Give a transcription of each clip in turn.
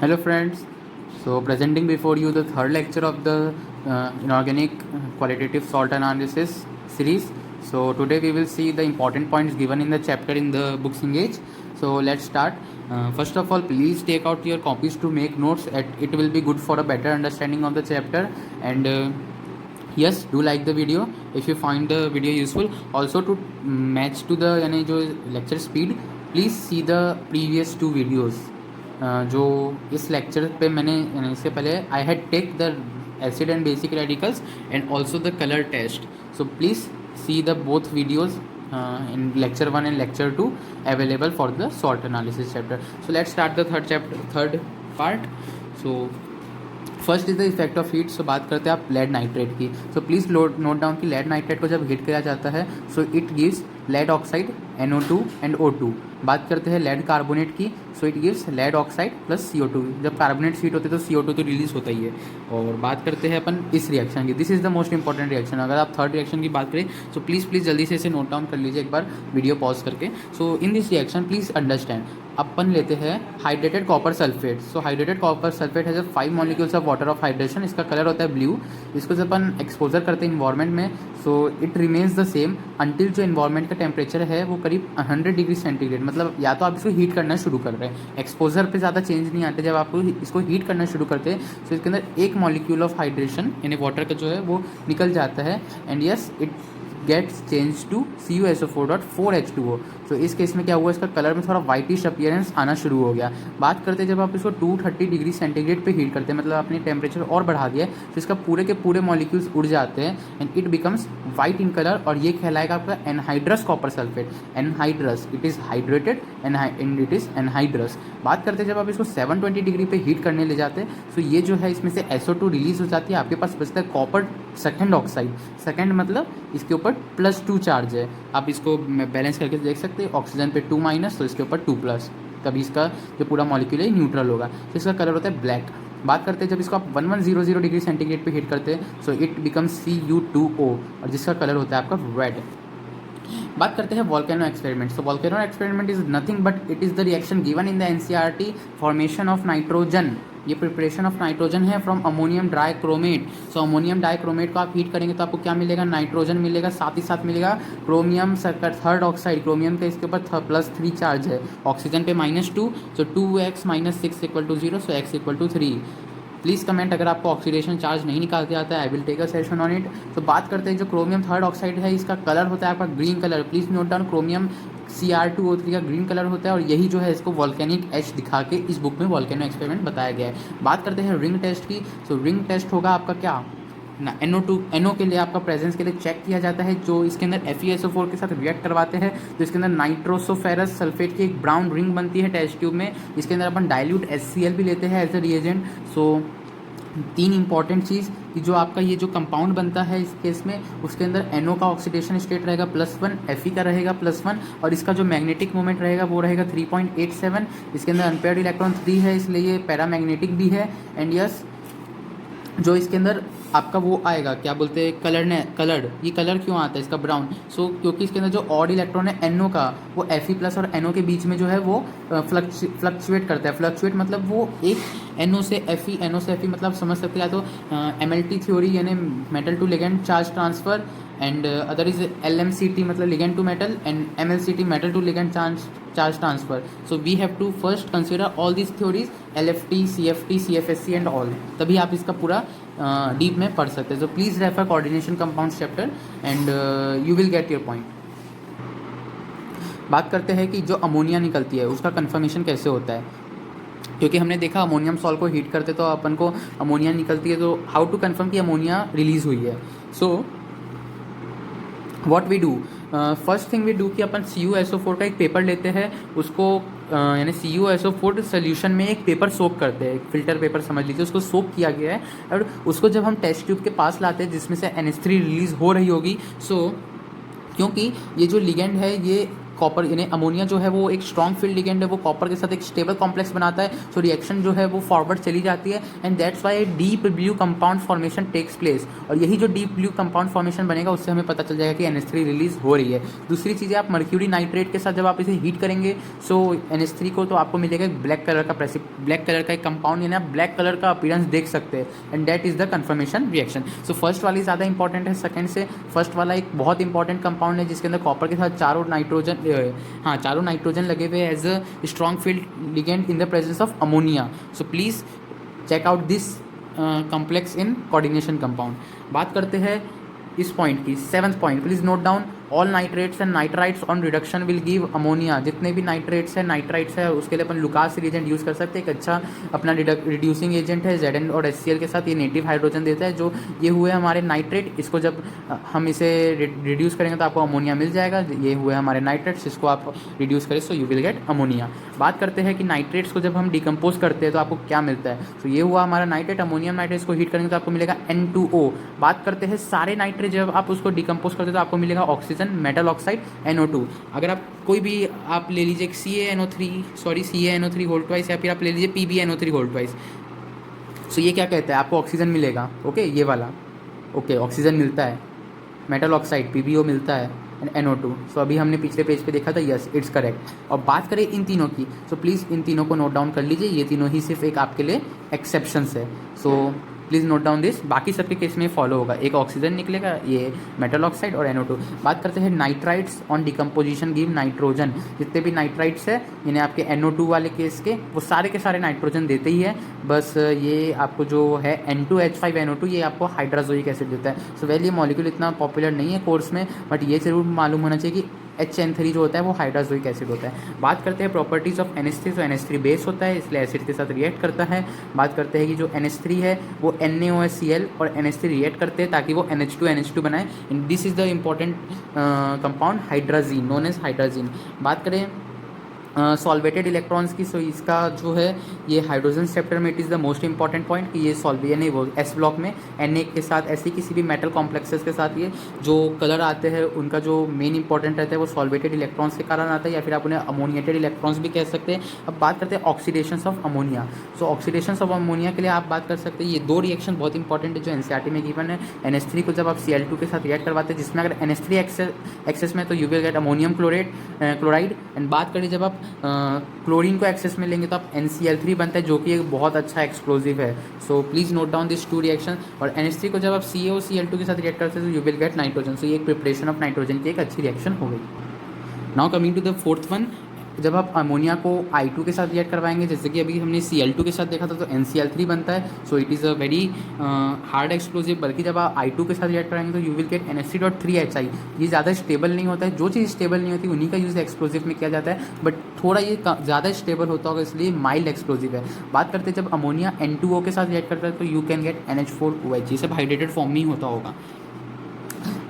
Hello friends, so presenting before you the third lecture of the inorganic qualitative salt analysis series. So today we will see the important points given in the chapter in the books engage. So let's start. First of all, please take out your copies to make notes. It will be good for a better understanding of the chapter. And yes, do like the video if you find the video useful. Also to match to the यानी जो lecture speed, please see the previous two videos. जो इस lecture पे मैंने इससे पहले I had take the acid and basic radicals and also the colour test. So please see the both videos in lecture 1 and lecture 2 available for the salt analysis chapter. So let's start the third part. So first is the effect of heat. So बात करते हैं आप lead nitrate की. So please note down कि lead nitrate को जब heat किया जाता है so it gives lead oxide NO2 and O2. बात करते हैं लेड कार्बोनेट की. So it gives lead oxide plus CO2. जब कार्बोनेट हीट होते हैं तो CO2 तो रिलीज होता ही है. और बात करते हैं अपन इस रिएक्शन की. This is the most important reaction. अगर आप थर्ड रिएक्शन की बात करें तो प्लीज़ जल्दी से इसे नोट डाउन कर लीजिए एक बार वीडियो पॉज करके. So in this reaction please understand अपन लेते हैं hydrated copper sulphate. So hydrated copper sulphate has 5 molecules of water of hydration. इसका कलर होता है ब्लू. इसको जब अपन एक्सपोजर करते हैं इन्वायरमेंट में so it remains the same until जो इन्वायरमेंट का टेम्परेचर है वो करीब 100 डिग्री सेंटीग्रेड. मतलब या तो आप इसको हीट करना शुरू कर रहे हैं, एक्सपोजर पे ज़्यादा चेंज नहीं आते. जब आप इसको हीट करना शुरू करते हैं तो इसके अंदर एक मॉलिक्यूल ऑफ हाइड्रेशन यानी वाटर का जो है वो निकल जाता है. And yes it gets change to CuSO4.4H2O. तो इस केस में क्या हुआ, इसका कलर में थोड़ा वाइटिश अपीयरेंस आना शुरू हो गया. बात करते हैं जब आप इसको 230 डिग्री सेंटीग्रेड पे हीट करते हैं, मतलब आपने टेम्परेचर और बढ़ा दिया है, तो इसका पूरे के पूरे मॉलिक्यूल्स उड़ जाते हैं and it becomes white in colour. और ये कहलाएगा आपका anhydrous copper sulphate. Anhydrous, it is hydrated and it is anhydrous. बात करते हैं जब आप इसको 720 डिग्री पे हीट करने ले जाते हैं तो ये जो है इसमें से SO2 रिलीज हो जाती है. आपके पास बचता है कॉपर सेकेंड ऑक्साइड. सेकेंड मतलब इसके ऊपर +2 चार्ज है. आप इसको बैलेंस करके देख सकते हैं. ऑक्सीजन पे 2- तो इसके ऊपर 2+. तभी इसका जो पूरा मॉलिक्यूल है न्यूट्रल होगा. तो इसका कलर होता है ब्लैक. बात करते हैं जब इसको आप 1100 डिग्री सेंटीग्रेड पे हीट करते हैं सो इट बिकम्स Cu2O और जिसका कलर होता है आपका रेड. बात करते हैं volcano experiment. So volcano experiment is nothing but it is the reaction given in the NCERT formation of nitrogen. ये प्रिपरेशन ऑफ नाइट्रोजन है from ammonium dichromate. So ammonium dichromate को आप हीट करेंगे तो आपको क्या मिलेगा, नाइट्रोजन मिलेगा. साथ ही साथ मिलेगा क्रोमियम थर्ड ऑक्साइड. क्रोमियम का इसके ऊपर +3 चार्ज है. ऑक्सीजन पे -2. So 2x - 6 = 0. So x = 3. Please comment अगर आपको ऑक्सीडेशन चार्ज नहीं निकालते आता है. I will take a session on it. तो बात करते हैं जो क्रोमियम थर्ड ऑक्साइड है इसका कलर होता है आपका green colour. Please note down chromium Cr2O3 का ग्रीन कलर होता है और यही जो है इसको वॉल्केनिक एच दिखा के इस बुक में वॉल्केनो एक्सपेरिमेंट बताया गया है. बात करते हैं रिंग टेस्ट की. सो रिंग टेस्ट होगा आपका क्या ना NO के लिए आपका प्रेजेंस के लिए चेक किया जाता है. जो इसके अंदर FeSO4 के साथ रिएक्ट करवाते हैं तो इसके अंदर नाइट्रोसोफेरस सल्फेट की एक ब्राउन रिंग बनती है टेस्ट ट्यूब में. इसके अंदर अपन डाइल्यूट HCl भी लेते हैं as a reagent. So 3 important चीज़ कि जो आपका ये जो कंपाउंड बनता है इस केस में उसके अंदर NO का ऑक्सीडेशन स्टेट रहेगा +1, Fe का रहेगा +1 और इसका जो मैग्नेटिक मोमेंट रहेगा वो रहेगा 3.87. इसके अंदर अनपेयर्ड इलेक्ट्रॉन 3 है इसलिए ये पैरामैग्नेटिक भी है. एंड यस जो इसके अंदर आपका वो आएगा क्या बोलते हैं कलर्ड. ये कलर क्यों आता है इसका ब्राउन. सो क्योंकि इसके अंदर जो ऑड इलेक्ट्रॉन है NO का वो Fe+ और NO के बीच में जो है वो फ्लक्चुएट करता है. फ्लक्चुएट मतलब वो एक NO से Fe मतलब समझ सकते हैं. या तो MLT थ्योरी यानी metal to ligand charge transfer and other is LMCT मतलब ligand to metal and MLCT metal to ligand charge transfer. So we have to first consider all this theories LFT, CFT, CFSC and all. तभी आप इसका पूरा deep में पढ़ सकते हैं. So please refer coordination compounds chapter and you will get your point. बात करते हैं कि जो अमोनिया निकलती है उसका कन्फर्मेशन कैसे होता है. क्योंकि हमने देखा अमोनियम सॉल्ट को हीट करते तो अपन को अमोनिया निकलती है. तो हाउ टू कन्फर्म कि अमोनिया रिलीज़ हुई है. So what we do, first thing we do कि अपन CuSO4 का एक पेपर लेते हैं. उसको यानी CuSO4 सोल्यूशन में एक पेपर सोक करते हैं. एक फिल्टर पेपर समझ लीजिए, उसको सोक किया गया है और उसको जब हम टेस्ट ट्यूब के पास लाते हैं जिसमें से NH3 रिलीज़ हो रही होगी. सो क्योंकि ये जो लिगेंड है ये कॉपर यानी अमोनिया जो है वो एक स्ट्रॉन्ग फील्ड लिगेंड है, वो कॉपर के साथ एक स्टेबल कॉम्प्लेक्स बनाता है, सो रिएक्शन जो है वो फॉरवर्ड चली जाती है and that's why deep blue compound formation takes place. और यही जो डीप ब्लू कंपाउंड फॉर्मेशन बनेगा उससे हमें पता चल जाएगा कि NH3 रिलीज हो रही है। दूसरी चीज़ है, आप मर्क्यूरी नाइट्रेट के साथ जब आप इसे हीट करेंगे सो NH3 को तो आपको मिलेगा एक ब्लैक कलर का एक कंपाउंड, यानी आप ब्लैक कलर का अपीयरेंस देख सकते हैं and that is the confirmation reaction. So first वाली ज़्यादा इंपॉर्टेंट है सेकंड से। फर्स्ट वाला एक बहुत इंपॉर्टेंट कंपाउंड है जिसके अंदर कॉपर के साथ चारों नाइट्रोजन लगे हुए as a strong field ligand in the presence of ammonia. So please check out this complex in coordination compound. बात करते हैं इस पॉइंट की, seventh point, please note down all nitrates and nitrites on reduction will give ammonia. जितने भी nitrates है उसके लिए अपन लुकास रिएजेंट यूज़ कर सकते हैं। एक अच्छा अपना रिड्यूसिंग एजेंट है Zn और HCl के साथ, ये नेटिव हाइड्रोजन देता है। जो ये हुए हमारे नाइट्रेट, इसको जब हम इसे रिड्यूस करेंगे तो आपको अमोनिया मिल जाएगा। ये हुए हमारे नाइट्रेट्स, इसको आप रिड्यूस करें so you will gate ammonia. बात करते हैं कि नाइट्रेट्स को जब हम डिकम्पोज करते हैं तो आपको क्या मिलता है। तो ये हुआ हमारा नाइट्रेट, अमोनियम नाइट्रेट को हीट करेंगे तो आपको मिलेगा N2O। बात करते हैं सारे नाइट्रेट जब आप उसको डिकम्पोज करते हैं तो आपको मिलेगा ऑक्सीजन, मेटल ऑक्साइड, NO2। अगर आप कोई भी आप ले लीजिए CaNO3 होल ट्वाइस, या फिर आप ले लीजिए PbNO3 होल ट्वाइस। सो ये क्या कहता है, आपको ऑक्सीजन मिलेगा, ओके ये वाला, ओके ऑक्सीजन मिलता है, मेटल ऑक्साइड PbO मिलता है, NO2। सो अभी हमने पिछले पेज पे देखा था, यस इट्स करेक्ट। और बात करें इन तीनों की, सो प्लीज़ इन तीनों को नोट डाउन कर लीजिए, ये तीनों ही सिर्फ एक आपके लिए एक्सेप्शंस है। So please note down this, बाकी सबके केस में फॉलो होगा, एक ऑक्सीजन निकलेगा, ये मेटल ऑक्साइड और NO2। बात करते हैं nitrites on decomposition give nitrogen. जितने भी नाइट्राइट्स है यानी आपके NO2 वाले केस के, वो सारे के सारे नाइट्रोजन देते ही है, बस ये आपको जो है N2H5NO2 ये आपको हाइड्राजोइक एसिड देता है। सो वेल ये मॉलिक्यूल इतना पॉपुलर नहीं है कोर्स में, बट ये जरूर मालूम होना चाहिए कि HN3 जो होता है वो हाइड्राजोइक एसिड होता है। बात करते हैं प्रॉपर्टीज़ ऑफ NH3, तो NH3 बेस होता है इसलिए एसिड के साथ रिएक्ट करता है। बात करते हैं कि जो NH3 है वो NaOHCl और NH3 रिएक्ट करते हैं ताकि वो NH2 बनाए, and this is the important compound hydrazine, known as hydrazine. बात करें सॉल्वेटेड इलेक्ट्रॉन्स की, सो इसका जो है ये हाइड्रोजन चैप्टर में it is the most important point कि ये सॉल्व यानी वो S ब्लॉक में Na के साथ ऐसे किसी भी मेटल कॉम्प्लेक्सेस के साथ ये जो कलर आते हैं उनका जो मेन इंपॉर्टेंट रहता है वो सॉल्वेटेड इलेक्ट्रॉन्स के कारण आता है, या फिर आप उन्हें अमोनिएटेड इलेक्ट्रॉन्स भी कह सकते हैं। अब बात करते हैं oxidations of ammonia. So oxidations of ammonia के लिए आप बात कर सकते हैं, ये दो रिएक्शन बहुत इंपॉर्टेंट है जो NCERT में गिवन है। NH3 को जब आप Cl2 के साथ रिएक्ट करवाते हैं जिसमें अगर NH3 एक्सेस में तो you will gate ammonium chloride. And बात करें जब आप क्लोरीन को एक्सेस में लेंगे तो आप NCl3 बनता है जो कि एक बहुत अच्छा एक्सप्लोजिव है। So please note down this two reaction. और NH3 को जब आप CaOCl2 के साथ रिएक्ट करते हैं तो यू विल गेट नाइट्रोजन। सो ये एक प्रिपरेशन ऑफ नाइट्रोजन की एक अच्छी रिएक्शन हो गई। Now coming to the fourth one, जब आप अमोनिया को I2 के साथ रिएक्ट करवाएंगे, जैसे कि अभी हमने Cl2 के साथ देखा था तो NCl3 बनता है। So it is a very hard explosive. बल्कि जब आप I2 के साथ रिएक्ट कराएंगे तो यू विल गेट NH3.3Hi। ये ज़्यादा स्टेबल नहीं होता है, जो चीज़ स्टेबल नहीं होती उन्हीं का यूज़ एक्सप्लोजिव में किया जाता है, बट थोड़ा ये ज़्यादा स्टेबल होता होगा इसलिए माइल्ड एक्सप्लोजिव है। बात करते हैं जब अमोनिया N2O के साथ रिएक्ट करता है तो यू कैन गेट NH4OH, ये सब हाइड्रेटेड फॉर्म में ही होता होगा।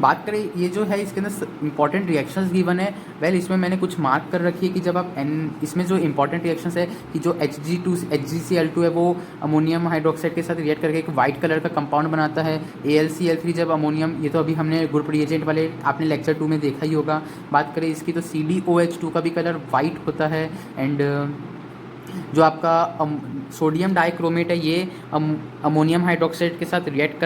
बात करें ये जो है इसके अंदर इंपॉर्टेंट रिएक्शंस गिवन है, वेल इसमें मैंने कुछ मार्क कर रखी है कि जब आप इसमें जो इंपॉर्टेंट रिएक्शंस है कि जो HgCl2 है वो अमोनियम हाइड्रोक्साइड के साथ रिएक्ट करके एक वाइट कलर का कंपाउंड बनाता है। AlCl3 जब अमोनियम, ये तो अभी हमने ग्रुप रिएजेंट वाले आपने लेक्चर 2 में देखा ही होगा। बात करें इसकी तो CdOH2 का भी कलर वाइट होता है। एंड जो आपका सोडियम डाइक्रोमेट है ये अमोनियम हाइड्रोक्साइड के साथ रिएक्ट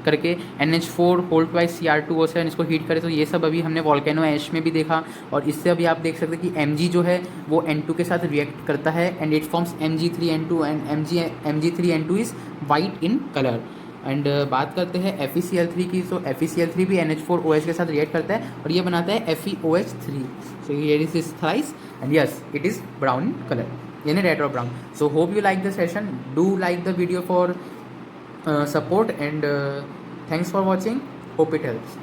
करके NH4/Cr2O7 इसको हीट करे, तो ये सब अभी हमने वोल्केनो ऐश में भी देखा। और इससे अभी आप देख सकते हैं कि Mg जो है वो N2 के साथ रिएक्ट करता है and it forms Mg3N2 and Mg3N2 is white in colour. And बात करते हैं FeCl3 की, तो FeCl3 भी NH4OH के साथ रिएक्ट करता है और ये बनाता है FeOH3। So here is this thrice and yes it is brown colour यानी रेड और brown. So hope you like the session, do like the video for support and thanks for watching, hope it helps.